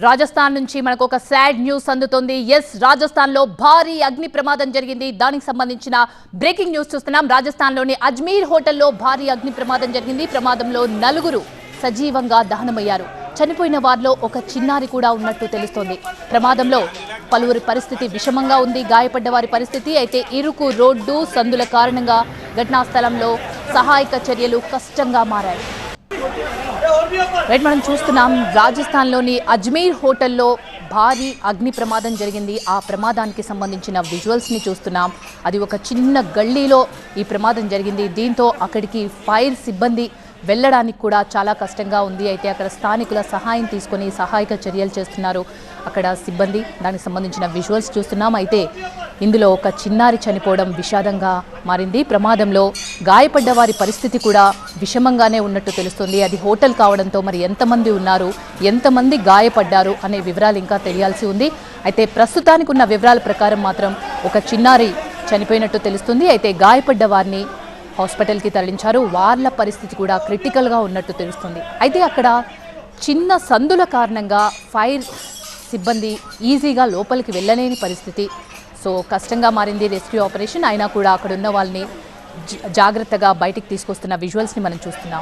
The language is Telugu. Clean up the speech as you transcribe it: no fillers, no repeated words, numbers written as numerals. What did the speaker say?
రాజస్థాన్ నుంచి మనకు ఒక సాడ్ న్యూస్ అందుతోంది. రాజస్థాన్ లో భారీ అగ్ని ప్రమాదం జరిగింది. దానికి సంబంధించిన బ్రేకింగ్ న్యూస్ చూస్తున్నాం. రాజస్థాన్ లోని అజ్మీర్ హోటల్లో భారీ అగ్ని ప్రమాదం జరిగింది. ప్రమాదంలో 4 సజీవంగా దహనమయ్యారు. చనిపోయిన వారిలో ఒక చిన్నారి కూడా ఉన్నట్టు తెలుస్తోంది. ప్రమాదంలో పలువురి పరిస్థితి విషమంగా ఉంది. గాయపడ్డ వారి పరిస్థితి అయితే ఇరుకు రోడ్డు సందుల కారణంగా ఘటనా స్థలంలో సహాయక చర్యలు కష్టంగా మారాయి. మనం చూస్తున్నాం రాజస్థాన్లోని అజ్మీర్ హోటల్లో భారీ అగ్ని ప్రమాదం జరిగింది. ఆ ప్రమాదానికి సంబంధించిన విజువల్స్ని చూస్తున్నాం. అది ఒక చిన్న గల్లీలో ఈ ప్రమాదం జరిగింది. దీంతో అక్కడికి ఫైర్ సిబ్బంది వెళ్ళడానికి కూడా చాలా కష్టంగా ఉంది. అయితే అక్కడ స్థానికుల సహాయం తీసుకొని సహాయక చర్యలు చేస్తున్నారు అక్కడ సిబ్బంది. దానికి సంబంధించిన విజువల్స్ చూస్తున్నాం. అయితే ఇందులో ఒక చిన్నారి చనిపోవడం విషాదంగా మారింది. ప్రమాదంలో గాయపడ్డ వారి పరిస్థితి కూడా విషమంగానే ఉన్నట్టు తెలుస్తుంది. అది హోటల్ కావడంతో మరి ఎంతమంది ఉన్నారు, ఎంతమంది గాయపడ్డారు అనే వివరాలు ఇంకా తెలియాల్సి ఉంది. అయితే ప్రస్తుతానికి ఉన్న వివరాల ప్రకారం మాత్రం ఒక చిన్నారి చనిపోయినట్టు తెలుస్తుంది. అయితే గాయపడ్డ వారిని హాస్పిటల్కి తరలించారు. వాళ్ళ పరిస్థితి కూడా క్రిటికల్గా ఉన్నట్టు తెలుస్తుంది. అయితే అక్కడ చిన్న సందుల కారణంగా ఫైర్ సిబ్బంది ఈజీగా లోపలికి వెళ్ళలేని పరిస్థితి. సో కష్టంగా మారింది రెస్క్యూ ఆపరేషన్. అయినా కూడా అక్కడ ఉన్న వాళ్ళని జాగ్రత్తగా బయటికి తీసుకొస్తున్న విజువల్స్ని మనం చూస్తున్నాం.